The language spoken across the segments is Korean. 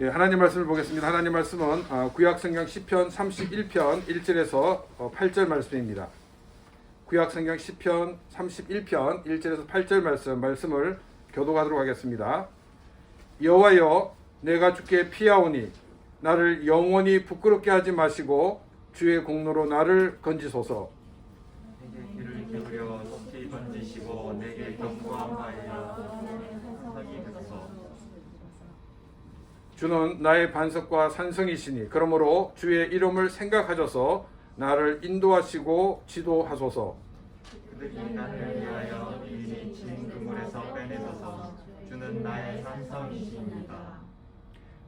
예, 하나님 말씀을 보겠습니다. 하나님 말씀은 구약성경 시편 31편 1절에서 8절 말씀입니다. 구약성경 시편 31편 1절에서 8절 말씀을 교독하도록 하겠습니다. 여호와여, 내가 주께 피하오니 나를 영원히 부끄럽게 하지 마시고 주의 공로로 나를 건지소서. 내게 귀를 기울여 높이 건지시고 내게 견고한 바에 산성이 되소서. 주는 나의 반석과 산성이시니 그러므로 주의 이름을 생각하셔서 나를 인도하시고 지도하소서. 그들이 나를 위하여 이미 진 그물에서 빼내소서. 주는 나의 산성이십니다.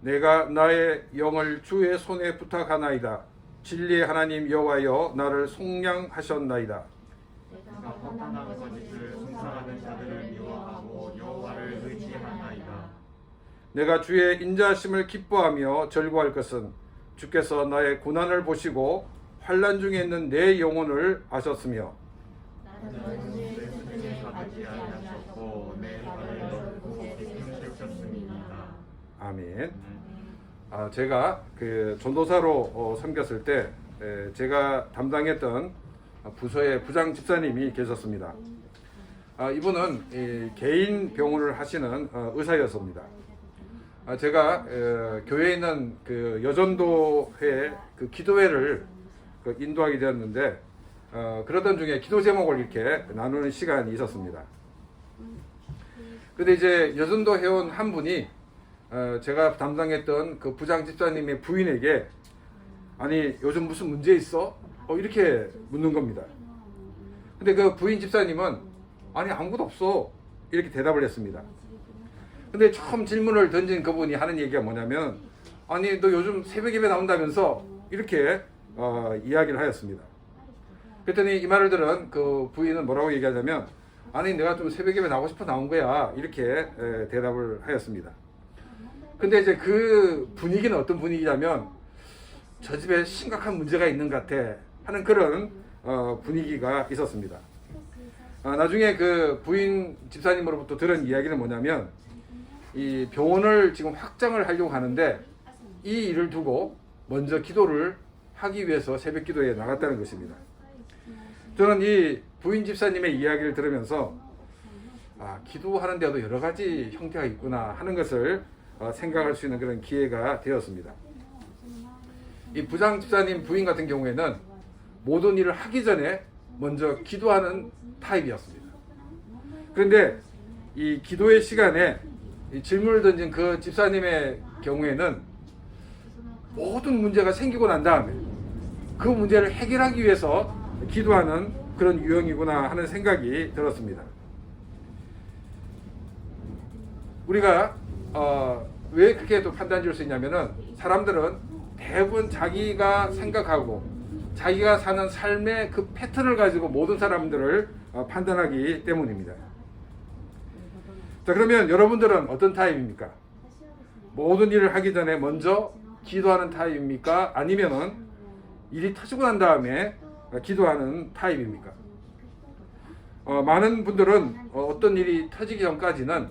내가 나의 영을 주의 손에 부탁하나이다. 진리의 하나님 여호와여, 나를 속량하셨나이다. 내가 허탄한 거짓을 숭상하는 자들을 미워하고 여호와를 의지하나이다. 내가 주의 인자하심을 기뻐하며 절구할 것은 주께서 나의 고난을 보시고 환난 중에 있는 내 영혼을 아셨으며 나는 내 수중에 가득히 하셨고 내 발을 넓고 깊이 펼쳤습니다. 아멘. 제가 전도사로 섬겼을 때 제가 담당했던 부서의 부장 집사님이 계셨습니다. 이분은 개인 병원을 하시는 의사였습니다. 제가 교회에 있는 여전도회 기도회를 인도하게 되었는데 그러던 중에 기도 제목을 이렇게 나누는 시간이 있었습니다. 근데 이제 여전도 회원 한 분이 제가 담당했던 그 부장 집사님의 부인에게 아니 요즘 무슨 문제 있어? 이렇게 묻는 겁니다. 근데 그 부인 집사님은 아니 아무것도 없어 이렇게 대답을 했습니다. 근데 처음 질문을 던진 그분이 하는 얘기가 뭐냐면 아니 너 요즘 새벽 예배 나온다면서 이렇게 이야기를 하였습니다. 그랬더니 이 말을 들은 그 부인은 뭐라고 얘기하냐면 아니 내가 좀 새벽 예배 나오고 싶어 나온 거야 이렇게 대답을 하였습니다. 근데 이제 그 분위기는 어떤 분위기냐면 저 집에 심각한 문제가 있는 것 같아 하는 그런 분위기가 있었습니다. 나중에 그 부인 집사님으로부터 들은 이야기는 뭐냐면 이 병원을 지금 확장을 하려고 하는데 이 일을 두고 먼저 기도를 하기 위해서 새벽 기도에 나갔다는 것입니다. 저는 이 부인 집사님의 이야기를 들으면서 기도하는 데도 여러 가지 형태가 있구나 하는 것을 생각할 수 있는 그런 기회가 되었습니다. 이 부장 집사님 부인 같은 경우에는 모든 일을 하기 전에 먼저 기도하는 타입이었습니다. 그런데 이 기도의 시간에 이 질문을 던진 그 집사님의 경우에는 모든 문제가 생기고 난 다음에 그 문제를 해결하기 위해서 기도하는 그런 유형이구나 하는 생각이 들었습니다. 우리가 왜 그렇게 또 판단 지을 수 있냐면은 사람들은 대부분 자기가 생각하고 자기가 사는 삶의 그 패턴을 가지고 모든 사람들을 판단하기 때문입니다. 자, 그러면 여러분들은 어떤 타입입니까? 모든 일을 하기 전에 먼저 기도하는 타입입니까? 아니면은 일이 터지고 난 다음에 기도하는 타입입니까? 많은 분들은 어떤 일이 터지기 전까지는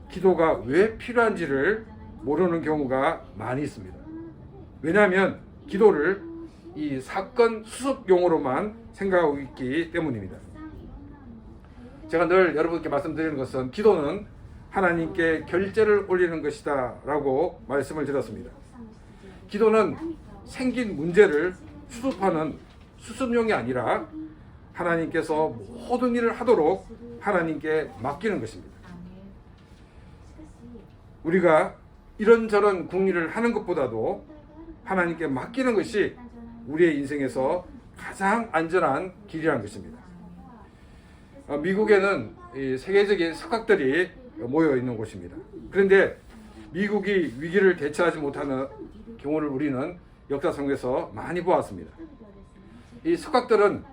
기도가 왜 필요한지를 모르는 경우가 많이 있습니다. 왜냐하면 기도를 이 사건 수습용으로만 생각하고 있기 때문입니다. 제가 늘 여러분께 말씀드리는 것은 기도는 하나님께 결제를 올리는 것이다 라고 말씀을 드렸습니다. 기도는 생긴 문제를 수습하는 수습용이 아니라 하나님께서 모든 일을 하도록 하나님께 맡기는 것입니다. 우리가 이런저런 궁리를 하는 것보다도 하나님께 맡기는 것이 우리의 인생에서 가장 안전한 길이라는 것입니다. 미국에는 세계적인 석학들이 모여 있는 곳입니다. 그런데 미국이 위기를 대처하지 못하는 경우를 우리는 역사 속에서 많이 보았습니다. 이 석학들은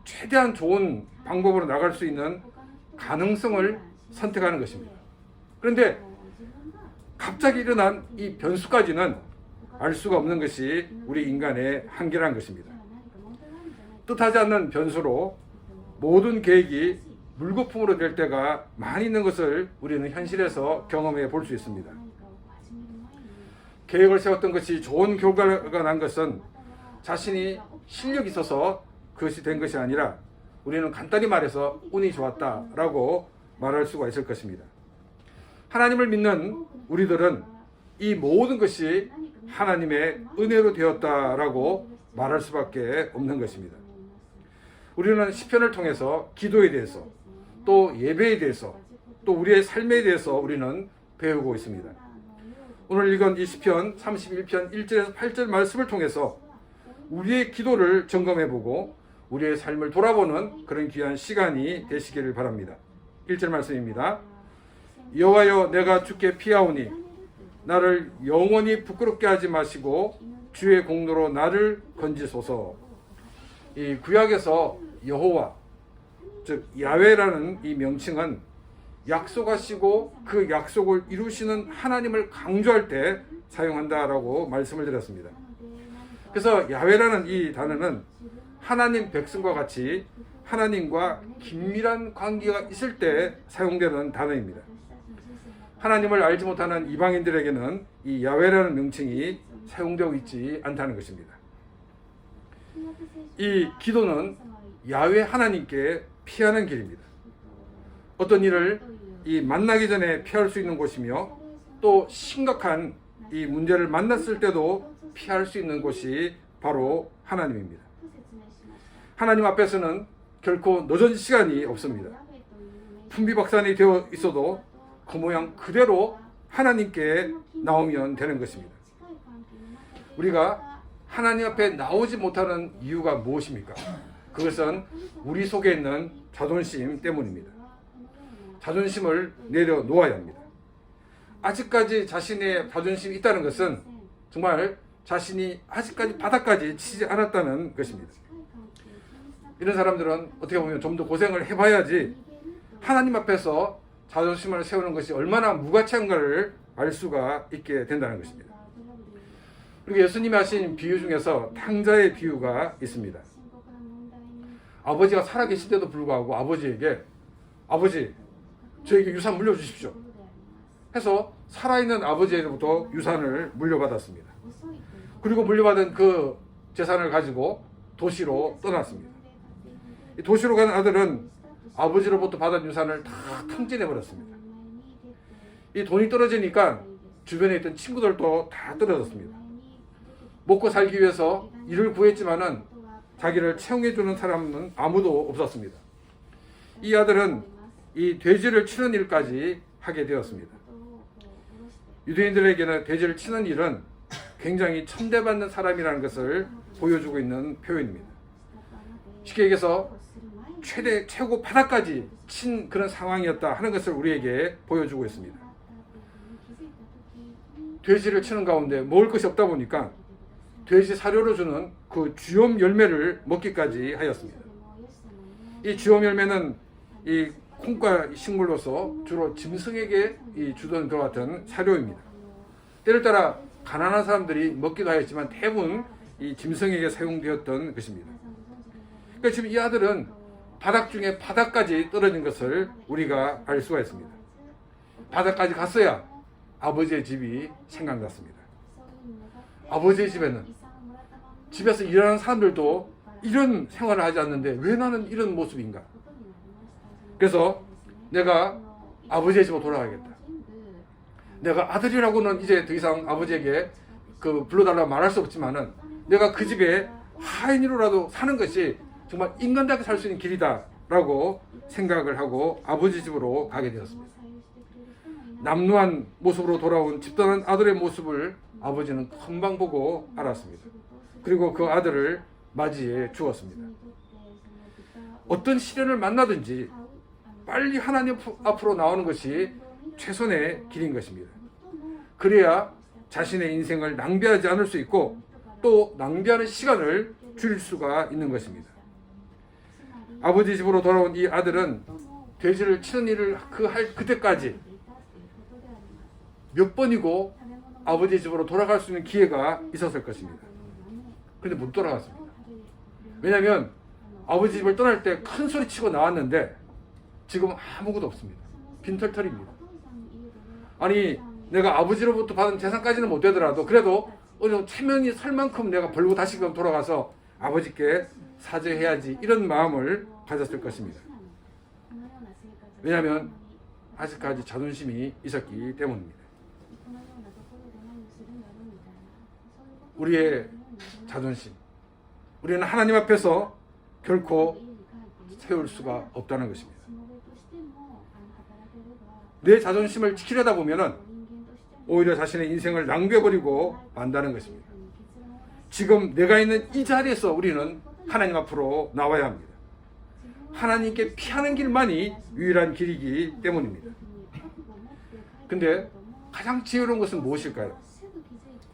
최대한 좋은 방법으로 나갈 수 있는 가능성을 선택하는 것입니다. 그런데 갑자기 일어난 이 변수까지는 알 수가 없는 것이 우리 인간의 한계라는 것입니다. 뜻하지 않는 변수로 모든 계획이 물거품으로 될 때가 많이 있는 것을 우리는 현실에서 경험해 볼 수 있습니다. 계획을 세웠던 것이 좋은 결과가 난 것은 자신이 실력이 있어서 그것이 된 것이 아니라 우리는 간단히 말해서 운이 좋았다라고 말할 수가 있을 것입니다. 하나님을 믿는 우리들은 이 모든 것이 하나님의 은혜로 되었다라고 말할 수밖에 없는 것입니다. 우리는 시편을 통해서 기도에 대해서 또 예배에 대해서 또 우리의 삶에 대해서 우리는 배우고 있습니다. 오늘 읽은 이 시편 31편 1절에서 8절 말씀을 통해서 우리의 기도를 점검해보고 우리의 삶을 돌아보는 그런 귀한 시간이 되시기를 바랍니다. 1절 말씀입니다. 여호와여 내가 주께 피하오니 나를 영원히 부끄럽게 하지 마시고 주의 공로로 나를 건지소서. 이 구약에서 여호와 즉 야훼라는 이 명칭은 약속하시고 그 약속을 이루시는 하나님을 강조할 때 사용한다라고 말씀을 드렸습니다. 그래서 야훼라는 이 단어는 하나님 백성과 같이 하나님과 긴밀한 관계가 있을 때 사용되는 단어입니다. 하나님을 알지 못하는 이방인들에게는 이 야훼라는 명칭이 사용되고 있지 않다는 것입니다. 이 기도는 야훼 하나님께 피하는 길입니다. 어떤 일을 만나기 전에 피할 수 있는 곳이며 또 심각한 이 문제를 만났을 때도 피할 수 있는 곳이 바로 하나님입니다. 하나님 앞에서는 결코 늦은 시간이 없습니다. 풍비박산이 되어 있어도 그 모양 그대로 하나님께 나오면 되는 것입니다. 우리가 하나님 앞에 나오지 못하는 이유가 무엇입니까? 그것은 우리 속에 있는 자존심 때문입니다. 자존심을 내려놓아야 합니다. 아직까지 자신의 자존심이 있다는 것은 정말 자신이 아직까지 바닥까지 치지 않았다는 것입니다. 이런 사람들은 어떻게 보면 좀 더 고생을 해봐야지 하나님 앞에서 자존심을 세우는 것이 얼마나 무가치한가를 알 수가 있게 된다는 것입니다. 그리고 예수님이 하신 비유 중에서 탕자의 비유가 있습니다. 아버지가 살아계실 때도 불구하고 아버지에게 아버지 저에게 유산 물려주십시오 해서 살아있는 아버지에게부터 유산을 물려받았습니다. 그리고 물려받은 그 재산을 가지고 도시로 떠났습니다. 도시로 간 아들은 아버지로부터 받은 유산을 다 탕진해버렸습니다. 이 돈이 떨어지니까 주변에 있던 친구들도 다 떨어졌습니다. 먹고 살기 위해서 일을 구했지만은 자기를 채용해주는 사람은 아무도 없었습니다. 이 아들은 이 돼지를 치는 일까지 하게 되었습니다. 유대인들에게는 돼지를 치는 일은 굉장히 천대받는 사람이라는 것을 보여주고 있는 표현입니다. 쉽게 얘기해서 최고 바닥까지 친 그런 상황이었다 하는 것을 우리에게 보여주고 있습니다. 돼지를 치는 가운데 먹을 것이 없다 보니까 돼지 사료로 주는 그 주염 열매를 먹기까지 하였습니다. 이 주염 열매는 이 콩과 식물로서 주로 짐승에게 주던 것 같은 사료입니다. 때를 따라 가난한 사람들이 먹기도 하였지만 대부분 이 짐승에게 사용되었던 것입니다. 그러니까 지금 이 아들은 바닥 중에 바닥까지 떨어진 것을 우리가 알 수가 있습니다. 바닥까지 갔어야 아버지의 집이 생각났습니다. 아버지의 집에는 집에서 일하는 사람들도 이런 생활을 하지 않는데 왜 나는 이런 모습인가? 그래서 내가 아버지의 집으로 돌아가야겠다. 내가 아들이라고는 이제 더 이상 아버지에게 불러달라고 말할 수 없지만은 내가 그 집에 하인으로라도 사는 것이 정말 인간답게 살 수 있는 길이다라고 생각을 하고 아버지 집으로 가게 되었습니다. 남루한 모습으로 돌아온 집단한 아들의 모습을 아버지는 금방 보고 알았습니다. 그리고 그 아들을 맞이해 주었습니다. 어떤 시련을 만나든지 빨리 하나님 앞으로 나오는 것이 최선의 길인 것입니다. 그래야 자신의 인생을 낭비하지 않을 수 있고 또 낭비하는 시간을 줄일 수가 있는 것입니다. 아버지 집으로 돌아온 이 아들은 돼지를 치는 일을 그때까지 몇 번이고 아버지 집으로 돌아갈 수 있는 기회가 있었을 것입니다. 그런데 못 돌아갔습니다. 왜냐하면 아버지 집을 떠날 때 큰 소리 치고 나왔는데 지금 아무것도 없습니다. 빈털털입니다. 아니 내가 아버지로부터 받은 재산까지는 못 되더라도 그래도 어느 체면이 설 만큼 내가 벌고 다시금 돌아가서 아버지께 사죄해야지, 이런 마음을 가졌을 것입니다. 왜냐하면 아직까지 자존심이 있었기 때문입니다. 우리의 자존심, 우리는 하나님 앞에서 결코 세울 수가 없다는 것입니다. 내 자존심을 지키려다 보면은 오히려 자신의 인생을 낭비해버리고 만다는 것입니다. 지금 내가 있는 이 자리에서 우리는 하나님 앞으로 나와야 합니다. 하나님께 피하는 길만이 유일한 길이기 때문입니다. 근데 가장 지혜로운 것은 무엇일까요?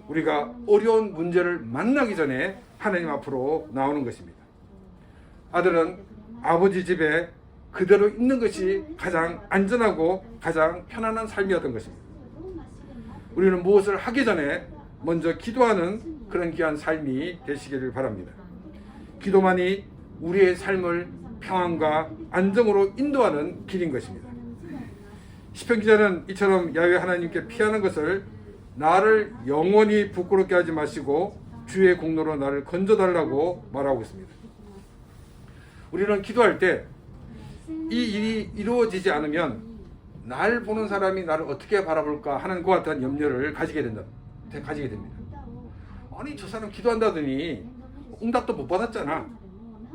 우리가 어려운 문제를 만나기 전에 하나님 앞으로 나오는 것입니다. 아들은 아버지 집에 그대로 있는 것이 가장 안전하고 가장 편안한 삶이었던 것입니다. 우리는 무엇을 하기 전에 먼저 기도하는 그런 귀한 삶이 되시기를 바랍니다. 기도만이 우리의 삶을 평안과 안정으로 인도하는 길인 것입니다. 시편 기자는 이처럼 야훼 하나님께 피하는 것을 나를 영원히 부끄럽게 하지 마시고 주의 공로로 나를 건져달라고 말하고 있습니다. 우리는 기도할 때 이 일이 이루어지지 않으면 날 보는 사람이 나를 어떻게 바라볼까 하는 것 같은 염려를 가지게 됩니다. 아니, 저 사람 기도한다더니 응답도 못 받았잖아.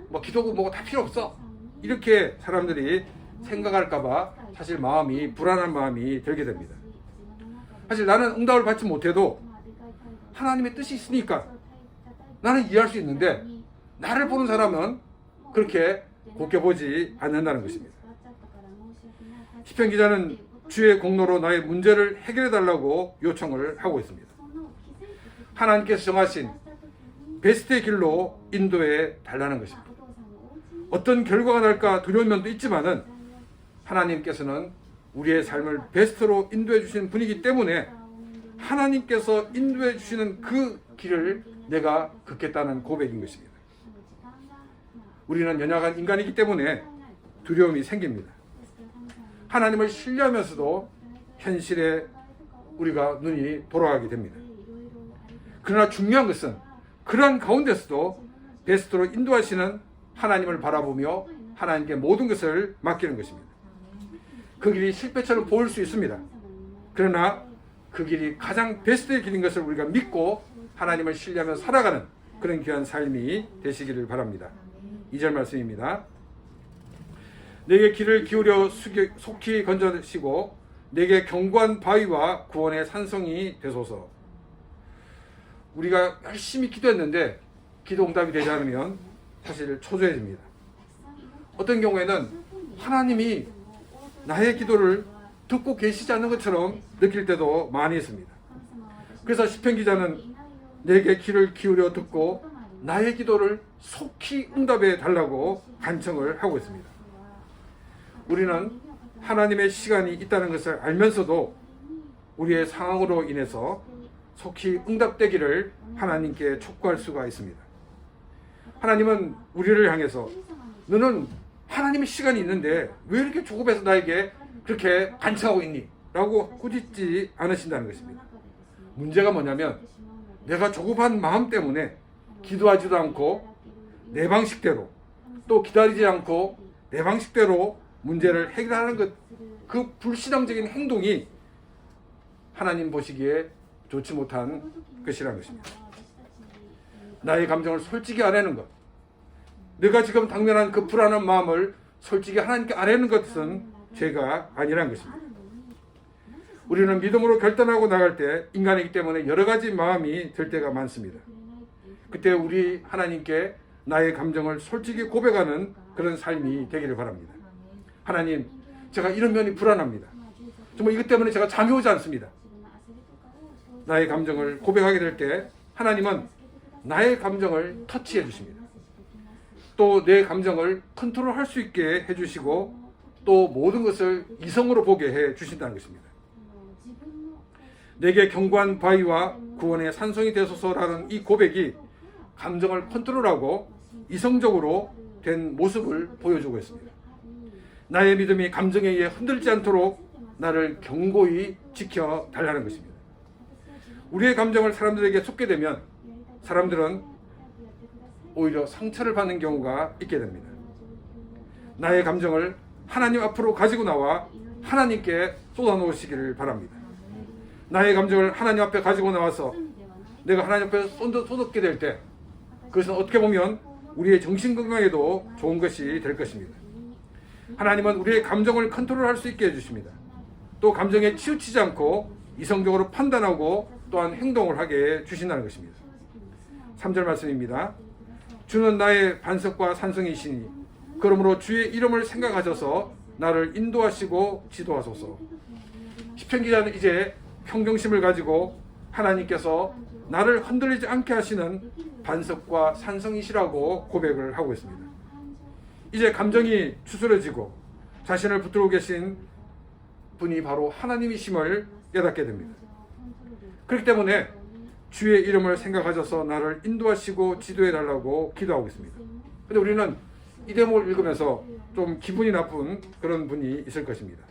뭐 기도고 뭐고 다 필요 없어. 이렇게 사람들이 생각할까봐 사실 마음이 불안한 마음이 들게 됩니다. 사실 나는 응답을 받지 못해도 하나님의 뜻이 있으니까 나는 이해할 수 있는데 나를 보는 사람은 그렇게 곱게 보지 않는다는 것입니다. 시편 기자는 주의 공로로 나의 문제를 해결해 달라고 요청을 하고 있습니다. 하나님께서 정하신 베스트의 길로 인도해 달라는 것입니다. 어떤 결과가 날까 두려운 면도 있지만은 하나님께서는 우리의 삶을 베스트로 인도해 주시는 분이기 때문에 하나님께서 인도해 주시는 그 길을 내가 걷겠다는 고백인 것입니다. 우리는 연약한 인간이기 때문에 두려움이 생깁니다. 하나님을 신뢰하면서도 현실에 우리가 눈이 돌아가게 됩니다. 그러나 중요한 것은 그러한 가운데서도 베스트로 인도하시는 하나님을 바라보며 하나님께 모든 것을 맡기는 것입니다. 그 길이 실패처럼 보일 수 있습니다. 그러나 그 길이 가장 베스트의 길인 것을 우리가 믿고 하나님을 신뢰하며 살아가는 그런 귀한 삶이 되시기를 바랍니다. 2절 말씀입니다. 내게 귀를 기울여 속히 건져시고 내게 견고한 바위와 구원의 산성이 되소서. 우리가 열심히 기도했는데 기도 응답이 되지 않으면 사실 초조해집니다. 어떤 경우에는 하나님이 나의 기도를 듣고 계시지 않는 것처럼 느낄 때도 많이 있습니다. 그래서 시편 기자는 내게 귀를 기울여 듣고 나의 기도를 속히 응답해 달라고 간청을 하고 있습니다. 우리는 하나님의 시간이 있다는 것을 알면서도 우리의 상황으로 인해서 속히 응답되기를 하나님께 촉구할 수가 있습니다. 하나님은 우리를 향해서 너는 하나님의 시간이 있는데 왜 이렇게 조급해서 나에게 그렇게 간청하고 있니? 라고 꾸짖지 않으신다는 것입니다. 문제가 뭐냐면 내가 조급한 마음 때문에 기도하지도 않고 내 방식대로 또 기다리지 않고 내 방식대로 문제를 해결하는 것, 그 불신앙적인 행동이 하나님 보시기에 좋지 못한 것이라는 것입니다. 나의 감정을 솔직히 아뢰는 것, 내가 지금 당면한 그 불안한 마음을 솔직히 하나님께 아뢰는 것은 죄가 아니라는 것입니다. 우리는 믿음으로 결단하고 나갈 때 인간이기 때문에 여러 가지 마음이 들 때가 많습니다. 그때 우리 하나님께 나의 감정을 솔직히 고백하는 그런 삶이 되기를 바랍니다. 하나님, 제가 이런 면이 불안합니다. 정말 이것 때문에 제가 잠이 오지 않습니다. 나의 감정을 고백하게 될 때 하나님은 나의 감정을 터치해 주십니다. 또 내 감정을 컨트롤할 수 있게 해주시고 또 모든 것을 이성으로 보게 해 주신다는 것입니다. 내게 견고한 바위와 구원의 산성이 되소서라는 이 고백이 감정을 컨트롤하고 이성적으로 된 모습을 보여주고 있습니다. 나의 믿음이 감정에 의해 흔들지 않도록 나를 경고히 지켜달라는 것입니다. 우리의 감정을 사람들에게 쏟게 되면 사람들은 오히려 상처를 받는 경우가 있게 됩니다. 나의 감정을 하나님 앞으로 가지고 나와 하나님께 쏟아놓으시기를 바랍니다. 나의 감정을 하나님 앞에 가지고 나와서 내가 하나님 앞에 쏟게 될 때 그것은 어떻게 보면 우리의 정신건강에도 좋은 것이 될 것입니다. 하나님은 우리의 감정을 컨트롤할 수 있게 해주십니다. 또 감정에 치우치지 않고 이성적으로 판단하고 또한 행동을 하게 해주신다는 것입니다. 3절 말씀입니다. 주는 나의 반석과 산성이시니 그러므로 주의 이름을 생각하셔서 나를 인도하시고 지도하소서. 시편 기자는 이제 평정심을 가지고 하나님께서 나를 흔들리지 않게 하시는 반석과 산성이시라고 고백을 하고 있습니다. 이제 감정이 추스러지고 자신을 붙들고 계신 분이 바로 하나님이심을 깨닫게 됩니다. 그렇기 때문에 주의 이름을 생각하셔서 나를 인도하시고 지도해 달라고 기도하고 있습니다. 그런데 우리는 이 대목을 읽으면서 좀 기분이 나쁜 그런 분이 있을 것입니다.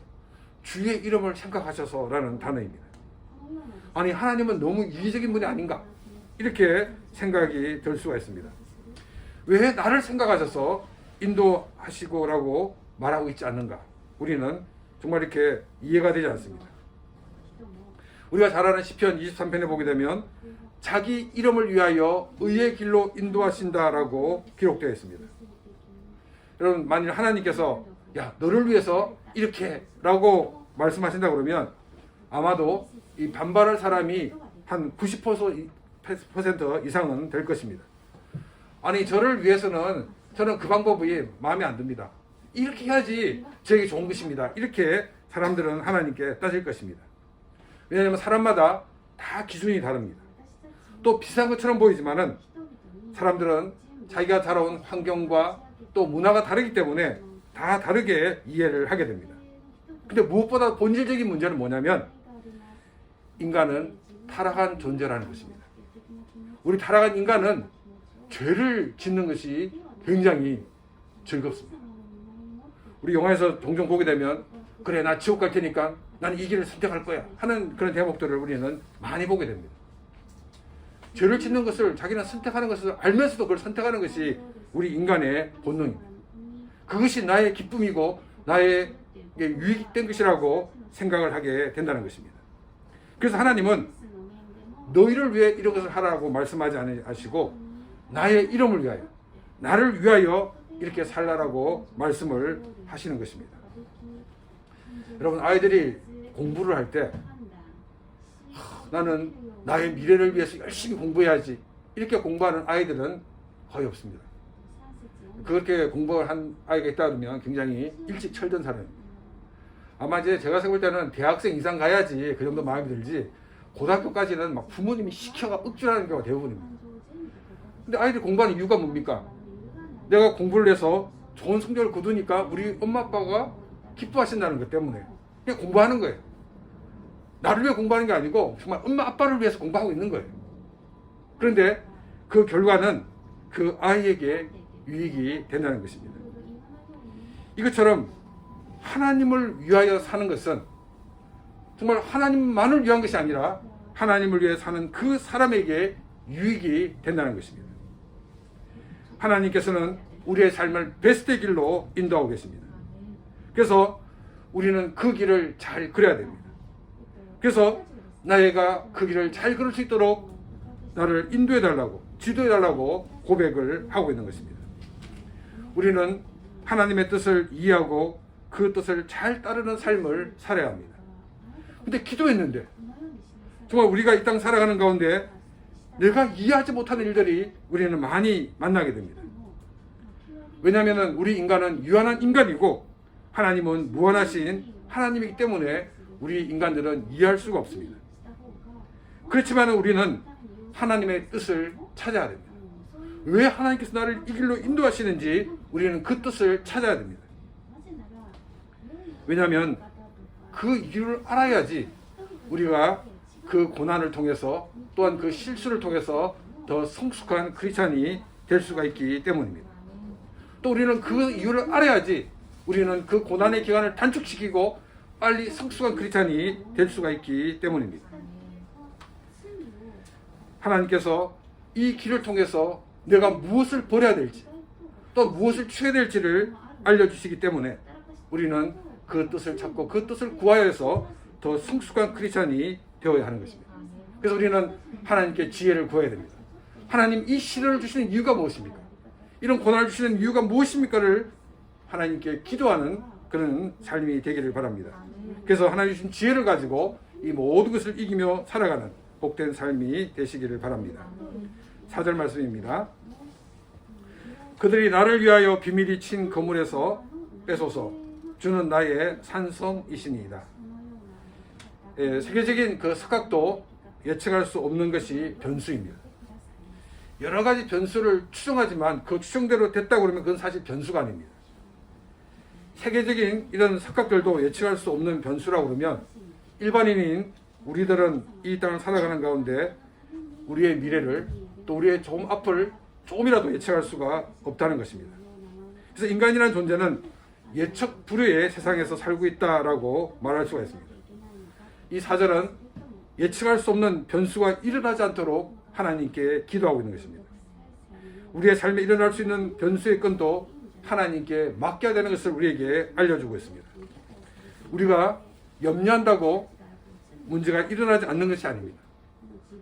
주의 이름을 생각하셔서 라는 단어입니다. 아니 하나님은 너무 이기적인 분이 아닌가 이렇게 생각이 들 수가 있습니다. 왜 나를 생각하셔서 인도하시고 라고 말하고 있지 않는가. 우리는 정말 이렇게 이해가 되지 않습니다. 우리가 잘 아는 시편 23편에 보게 되면 자기 이름을 위하여 의의 길로 인도하신다라고 기록되어 있습니다. 여러분 만일 하나님께서 야 너를 위해서 이렇게 라고 말씀하신다 그러면 아마도 이 반발할 사람이 한 90% 이상은 될 것입니다. 아니 저를 위해서는 저는 그 방법이 마음에 안 듭니다. 이렇게 해야지 저에게 좋은 것입니다. 이렇게 사람들은 하나님께 따질 것입니다. 왜냐하면 사람마다 다 기준이 다릅니다. 또 비슷한 것처럼 보이지만은 사람들은 자기가 자라온 환경과 또 문화가 다르기 때문에 다 다르게 이해를 하게 됩니다. 근데 무엇보다 본질적인 문제는 뭐냐면 인간은 타락한 존재라는 것입니다. 우리 타락한 인간은 죄를 짓는 것이 굉장히 즐겁습니다. 우리 영화에서 종종 보게 되면 그래 나 지옥 갈 테니까 나는 이 길을 선택할 거야 하는 그런 대목들을 우리는 많이 보게 됩니다. 죄를 짓는 것을 자기는 선택하는 것을 알면서도 그걸 선택하는 것이 우리 인간의 본능입니다. 그것이 나의 기쁨이고 나의 유익된 것이라고 생각을 하게 된다는 것입니다. 그래서 하나님은 너희를 위해 이런 것을 하라고 말씀하지 않으시고 나의 이름을 위하여 나를 위하여 이렇게 살라라고 말씀을 하시는 것입니다. 여러분 아이들이 공부를 할 때 나는 나의 미래를 위해서 열심히 공부해야지 이렇게 공부하는 아이들은 거의 없습니다. 그렇게 공부를 한 아이가 있다 그러면 굉장히 일찍 철든 사람입니다. 아마 이제 제가 생각할 때는 대학생 이상 가야지 그 정도 마음이 들지 고등학교까지는 막 부모님이 시켜가 억지하는 경우가 대부분입니다. 근데 아이들이 공부하는 이유가 뭡니까? 내가 공부를 해서 좋은 성적을 거두니까 우리 엄마 아빠가 기뻐하신다는 것 때문에 그냥 공부하는 거예요. 나를 위해 공부하는 게 아니고 정말 엄마 아빠를 위해서 공부하고 있는 거예요. 그런데 그 결과는 그 아이에게 유익이 된다는 것입니다. 이것처럼 하나님을 위하여 사는 것은 정말 하나님만을 위한 것이 아니라 하나님을 위해 사는 그 사람에게 유익이 된다는 것입니다. 하나님께서는 우리의 삶을 베스트의 길로 인도하고 계십니다. 그래서 우리는 그 길을 잘 그려야 됩니다. 그래서 나가 그 길을 잘 걸을 수 있도록 나를 인도해 달라고 지도해 달라고 고백을 하고 있는 것입니다. 우리는 하나님의 뜻을 이해하고 그 뜻을 잘 따르는 삶을 살아야 합니다. 근데 기도했는데 정말 우리가 이 땅 살아가는 가운데 내가 이해하지 못하는 일들이 우리는 많이 만나게 됩니다. 왜냐하면 우리 인간은 유한한 인간이고 하나님은 무한하신 하나님이기 때문에 우리 인간들은 이해할 수가 없습니다. 그렇지만 우리는 하나님의 뜻을 찾아야 됩니다. 왜 하나님께서 나를 이 길로 인도하시는지 우리는 그 뜻을 찾아야 됩니다. 왜냐하면 그 이유를 알아야지 우리가 그 고난을 통해서 또한 그 실수를 통해서 더 성숙한 크리스찬이 될 수가 있기 때문입니다. 또 우리는 그 이유를 알아야지 우리는 그 고난의 기간을 단축시키고 빨리 성숙한 크리스찬이 될 수가 있기 때문입니다. 하나님께서 이 길을 통해서 내가 무엇을 버려야 될지 또 무엇을 취해야 될지를 알려주시기 때문에 우리는 그 뜻을 찾고 그 뜻을 구하여서 더 성숙한 크리스찬이 되어야 하는 것입니다. 그래서 우리는 하나님께 지혜를 구해야 됩니다. 하나님 이 시련을 주시는 이유가 무엇입니까? 이런 고난을 주시는 이유가 무엇입니까를 하나님께 기도하는 그런 삶이 되기를 바랍니다. 그래서 하나님 주신 지혜를 가지고 이 모든 것을 이기며 살아가는 복된 삶이 되시기를 바랍니다. 4절 말씀입니다. 그들이 나를 위하여 비밀히 친 거물에서 빼소서 주는 나의 산성이시니이다. 세계적인 그 석학도 예측할 수 없는 것이 변수입니다. 여러 가지 변수를 추정하지만 그 추정대로 됐다고 그러면 그건 사실 변수가 아닙니다. 세계적인 이런 석학들도 예측할 수 없는 변수라고 그러면 일반인인 우리들은 이 땅을 살아가는 가운데 우리의 미래를 또 우리의 좀 앞을 조금이라도 예측할 수가 없다는 것입니다. 그래서 인간이라는 존재는 예측 불허의 세상에서 살고 있다라고 말할 수가 있습니다. 이 4절은 예측할 수 없는 변수가 일어나지 않도록 하나님께 기도하고 있는 것입니다. 우리의 삶에 일어날 수 있는 변수의 건도 하나님께 맡겨야 되는 것을 우리에게 알려주고 있습니다. 우리가 염려한다고 문제가 일어나지 않는 것이 아닙니다.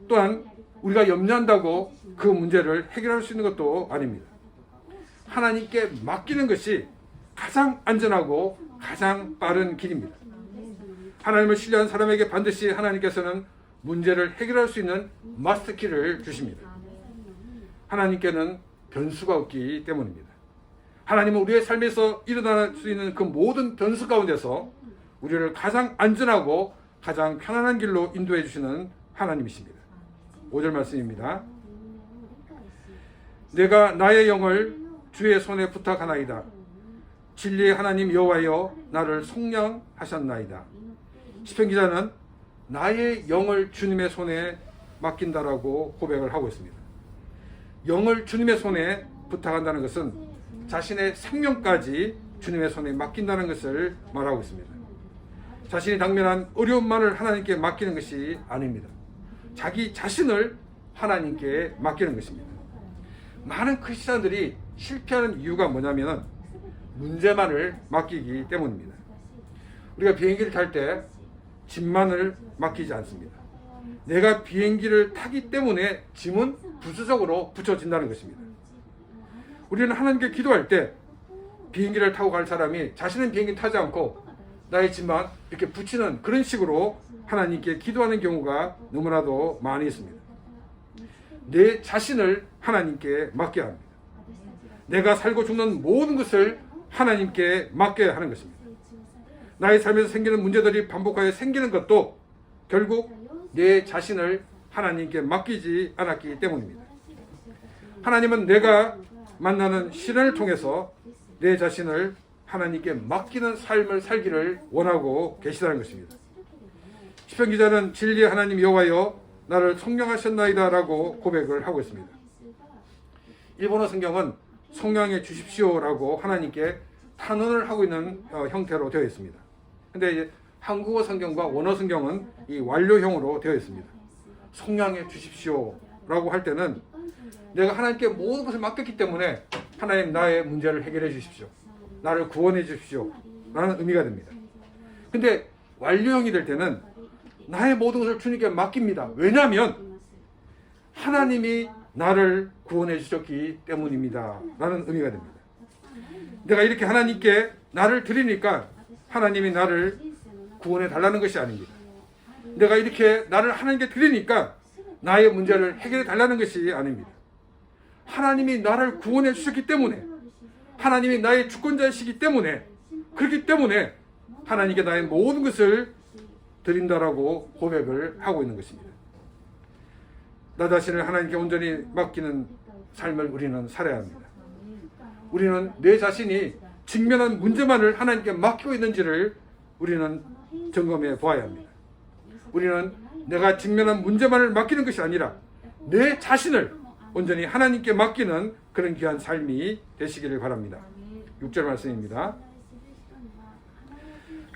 또한 우리가 염려한다고 그 문제를 해결할 수 있는 것도 아닙니다. 하나님께 맡기는 것이 가장 안전하고 가장 빠른 길입니다. 하나님을 신뢰한 사람에게 반드시 하나님께서는 문제를 해결할 수 있는 마스터키를 주십니다. 하나님께는 변수가 없기 때문입니다. 하나님은 우리의 삶에서 일어날 수 있는 그 모든 변수 가운데서 우리를 가장 안전하고 가장 편안한 길로 인도해 주시는 하나님이십니다. 5절 말씀입니다. 내가 나의 영을 주의 손에 부탁하나이다. 진리의 하나님 여호와여 나를 속량하셨나이다. 시편 기자는 나의 영을 주님의 손에 맡긴다라고 고백을 하고 있습니다. 영을 주님의 손에 부탁한다는 것은 자신의 생명까지 주님의 손에 맡긴다는 것을 말하고 있습니다. 자신이 당면한 어려움만을 하나님께 맡기는 것이 아닙니다. 자기 자신을 하나님께 맡기는 것입니다. 많은 크리스찬들이 실패하는 이유가 뭐냐면 문제만을 맡기기 때문입니다. 우리가 비행기를 탈 때 짐만을 맡기지 않습니다. 내가 비행기를 타기 때문에 짐은 부수적으로 붙여진다는 것입니다. 우리는 하나님께 기도할 때 비행기를 타고 갈 사람이 자신은 비행기 타지 않고 나의 짐만 이렇게 붙이는 그런 식으로 하나님께 기도하는 경우가 너무나도 많이 있습니다. 내 자신을 하나님께 맡겨야 합니다. 내가 살고 죽는 모든 것을 하나님께 맡겨야 하는 것입니다. 나의 삶에서 생기는 문제들이 반복하여 생기는 것도 결국 내 자신을 하나님께 맡기지 않았기 때문입니다. 하나님은 내가 만나는 시련을 통해서 내 자신을 하나님께 맡기는 삶을 살기를 원하고 계시다는 것입니다. 시편 기자는 진리의 하나님 여호와여 나를 속량하셨나이다 라고 고백을 하고 있습니다. 일본어 성경은 속량해 주십시오라고 하나님께 탄원을 하고 있는 형태로 되어 있습니다. 근데 한국어 성경과 원어 성경은 이 완료형으로 되어 있습니다. 속량해 주십시오라고 할 때는 내가 하나님께 모든 것을 맡겼기 때문에 하나님 나의 문제를 해결해 주십시오. 나를 구원해 주십시오. 라는 의미가 됩니다. 근데 완료형이 될 때는 나의 모든 것을 주님께 맡깁니다. 왜냐하면 하나님이 나를 구원해 주셨기 때문입니다. 라는 의미가 됩니다. 내가 이렇게 하나님께 나를 드리니까 하나님이 나를 구원해 달라는 것이 아닙니다. 내가 이렇게 나를 하나님께 드리니까 나의 문제를 해결해 달라는 것이 아닙니다. 하나님이 나를 구원해 주셨기 때문에 하나님이 나의 주권자이시기 때문에 그렇기 때문에 하나님께 나의 모든 것을 드린다라고 고백을 하고 있는 것입니다. 나 자신을 하나님께 온전히 맡기는 삶을 우리는 살아야 합니다. 우리는 내 자신이 직면한 문제만을 하나님께 맡기고 있는지를 우리는 점검해 보아야 합니다. 우리는 내가 직면한 문제만을 맡기는 것이 아니라 내 자신을 온전히 하나님께 맡기는 그런 귀한 삶이 되시기를 바랍니다. 6절 말씀입니다.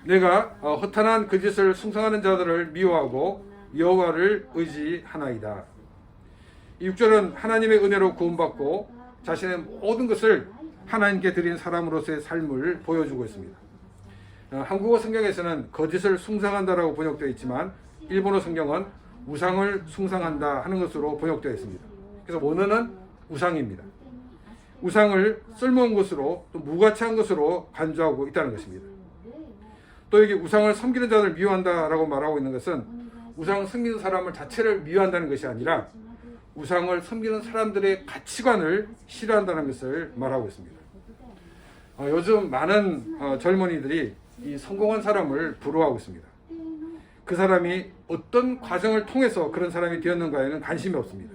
내가 허탄한 거짓을 숭상하는 자들을 미워하고 여호와를 의지하나이다. 이 6절은 하나님의 은혜로 구원받고 자신의 모든 것을 하나님께 드린 사람으로서의 삶을 보여주고 있습니다. 한국어 성경에서는 거짓을 숭상한다라고 번역되어 있지만 일본어 성경은 우상을 숭상한다 하는 것으로 번역되어 있습니다. 그래서 원어는 우상입니다. 우상을 쓸모없는 것으로 또 무가치한 것으로 간주하고 있다는 것입니다. 또 여기 우상을 섬기는 자들을 미워한다라고 말하고 있는 것은 우상을 섬기는 사람을 자체를 미워한다는 것이 아니라 우상을 섬기는 사람들의 가치관을 싫어한다는 것을 말하고 있습니다. 요즘 많은 젊은이들이 이 성공한 사람을 부러워하고 있습니다. 그 사람이 어떤 과정을 통해서 그런 사람이 되었는가에는 관심이 없습니다.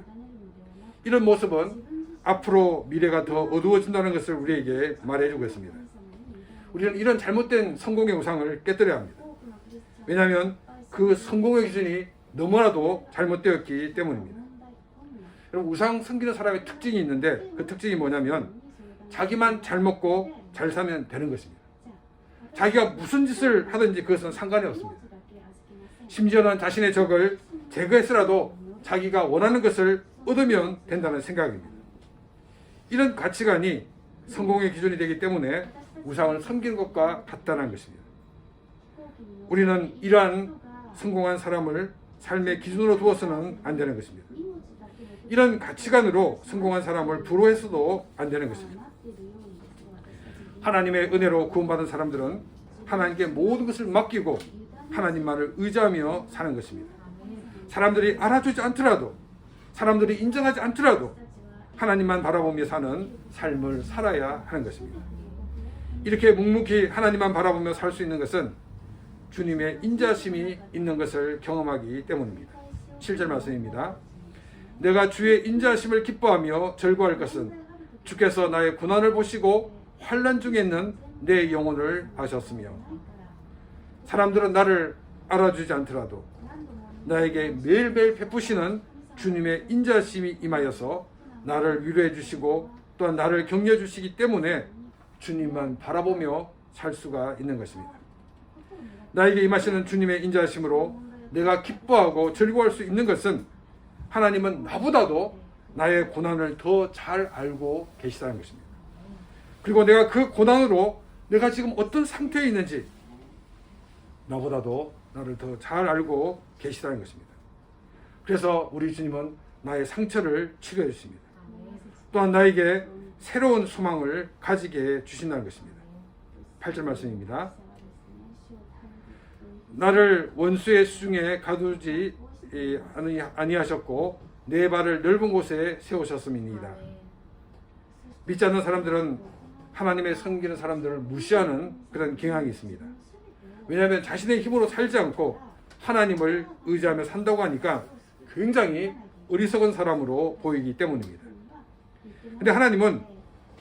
이런 모습은 앞으로 미래가 더 어두워진다는 것을 우리에게 말해주고 있습니다. 우리는 이런 잘못된 성공의 우상을 깨뜨려야 합니다. 왜냐하면 그 성공의 기준이 너무나도 잘못되었기 때문입니다. 여러분, 우상 섬기는 사람의 특징이 있는데 그 특징이 뭐냐면 자기만 잘 먹고 잘 사면 되는 것입니다. 자기가 무슨 짓을 하든지 그것은 상관이 없습니다. 심지어는 자신의 적을 제거했으라도 자기가 원하는 것을 얻으면 된다는 생각입니다. 이런 가치관이 성공의 기준이 되기 때문에 우상을 섬기는 것과 같다는 것입니다. 우리는 이러한 성공한 사람을 삶의 기준으로 두어서는 안 되는 것입니다. 이런 가치관으로 성공한 사람을 부러워해서도 안 되는 것입니다. 하나님의 은혜로 구원받은 사람들은 하나님께 모든 것을 맡기고 하나님만을 의지하며 사는 것입니다. 사람들이 알아주지 않더라도, 사람들이 인정하지 않더라도 하나님만 바라보며 사는 삶을 살아야 하는 것입니다. 이렇게 묵묵히 하나님만 바라보며 살 수 있는 것은 주님의 인자심이 있는 것을 경험하기 때문입니다. 7절 말씀입니다. 내가 주의 인자심을 기뻐하며 절거할 것은 주께서 나의 고난을 보시고 환난 중에 있는 내 영혼을 아셨으며. 사람들은 나를 알아주지 않더라도 나에게 매일매일 베푸시는 주님의 인자심이 임하여서 나를 위로해 주시고 또한 나를 격려해 주시기 때문에 주님만 바라보며 살 수가 있는 것입니다. 나에게 임하시는 주님의 인자심으로 내가 기뻐하고 즐거워할 수 있는 것은 하나님은 나보다도 나의 고난을 더 잘 알고 계시다는 것입니다. 그리고 내가 그 고난으로 내가 지금 어떤 상태에 있는지 나보다도 나를 더 잘 알고 계시다는 것입니다. 그래서 우리 주님은 나의 상처를 치료해 주십니다. 또한 나에게 새로운 소망을 가지게 주신다는 것입니다. 8절 말씀입니다. 나를 원수의 수중에 가두지 아니하셨고 내 발을 넓은 곳에 세우셨음이니이다. 믿지 않는 사람들은 하나님의 섬기는 사람들을 무시하는 그런 경향이 있습니다. 왜냐하면 자신의 힘으로 살지 않고 하나님을 의지하며 산다고 하니까 굉장히 어리석은 사람으로 보이기 때문입니다. 그런데 하나님은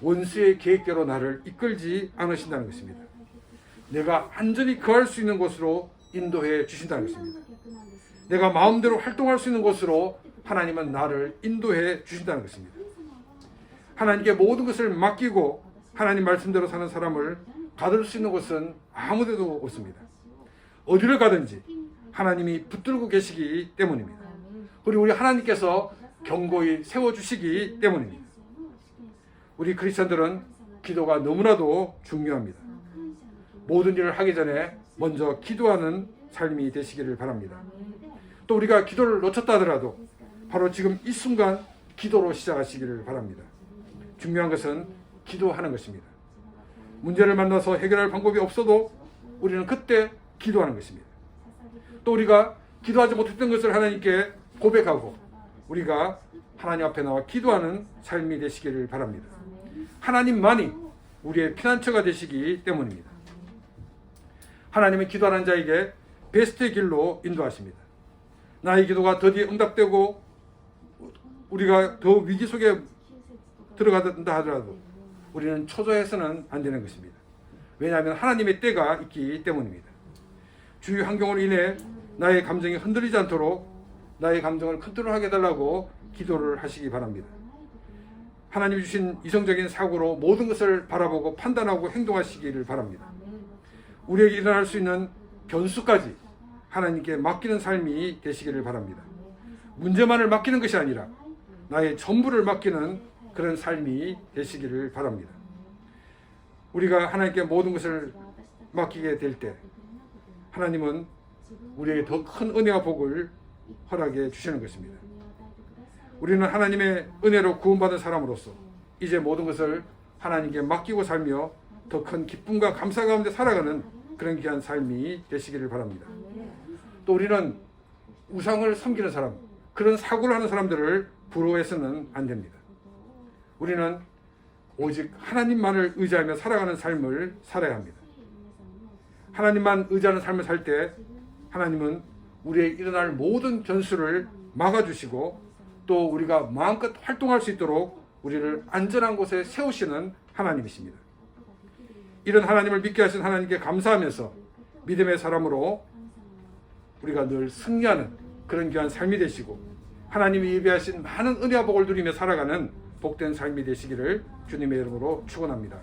원수의 계획대로 나를 이끌지 않으신다는 것입니다. 내가 안전히 거할 수 있는 곳으로 인도해 주신다는 것입니다. 내가 마음대로 활동할 수 있는 곳으로 하나님은 나를 인도해 주신다는 것입니다. 하나님께 모든 것을 맡기고 하나님 말씀대로 사는 사람을 가둘 수 있는 곳은 아무데도 없습니다. 어디를 가든지 하나님이 붙들고 계시기 때문입니다. 그리고 우리 하나님께서 견고히 세워주시기 때문입니다. 우리 크리스천들은 기도가 너무나도 중요합니다. 모든 일을 하기 전에 먼저 기도하는 삶이 되시기를 바랍니다. 또 우리가 기도를 놓쳤다 하더라도 바로 지금 이 순간 기도로 시작하시기를 바랍니다. 중요한 것은 기도하는 것입니다. 문제를 만나서 해결할 방법이 없어도 우리는 그때 기도하는 것입니다. 또 우리가 기도하지 못했던 것을 하나님께 고백하고 우리가 하나님 앞에 나와 기도하는 삶이 되시기를 바랍니다. 하나님만이 우리의 피난처가 되시기 때문입니다. 하나님은 기도하는 자에게 베스트의 길로 인도하십니다. 나의 기도가 더디에 응답되고 우리가 더 위기 속에 들어간다 하더라도 우리는 초조해서는 안 되는 것입니다. 왜냐하면 하나님의 때가 있기 때문입니다. 주위 환경으로 인해 나의 감정이 흔들리지 않도록 나의 감정을 컨트롤하게 해달라고 기도를 하시기 바랍니다. 하나님이 주신 이성적인 사고로 모든 것을 바라보고 판단하고 행동하시기를 바랍니다. 우리에게 일어날 수 있는 변수까지 하나님께 맡기는 삶이 되시기를 바랍니다. 문제만을 맡기는 것이 아니라 나의 전부를 맡기는 그런 삶이 되시기를 바랍니다. 우리가 하나님께 모든 것을 맡기게 될 때 하나님은 우리에게 더 큰 은혜와 복을 허락해 주시는 것입니다. 우리는 하나님의 은혜로 구원받은 사람으로서 이제 모든 것을 하나님께 맡기고 살며 더 큰 기쁨과 감사 가운데 살아가는 그런 귀한 삶이 되시기를 바랍니다. 또 우리는 우상을 섬기는 사람, 그런 사고를 하는 사람들을 부러워해서는 안 됩니다. 우리는 오직 하나님만을 의지하며 살아가는 삶을 살아야 합니다. 하나님만 의지하는 삶을 살 때 하나님은 우리의 일어날 모든 변수를 막아주시고 또 우리가 마음껏 활동할 수 있도록 우리를 안전한 곳에 세우시는 하나님이십니다. 이런 하나님을 믿게 하신 하나님께 감사하면서 믿음의 사람으로 우리가 늘 승리하는 그런 귀한 삶이 되시고 하나님이 예비하신 많은 은혜와 복을 누리며 살아가는 복된 삶이 되시기를 주님의 이름으로 축원합니다.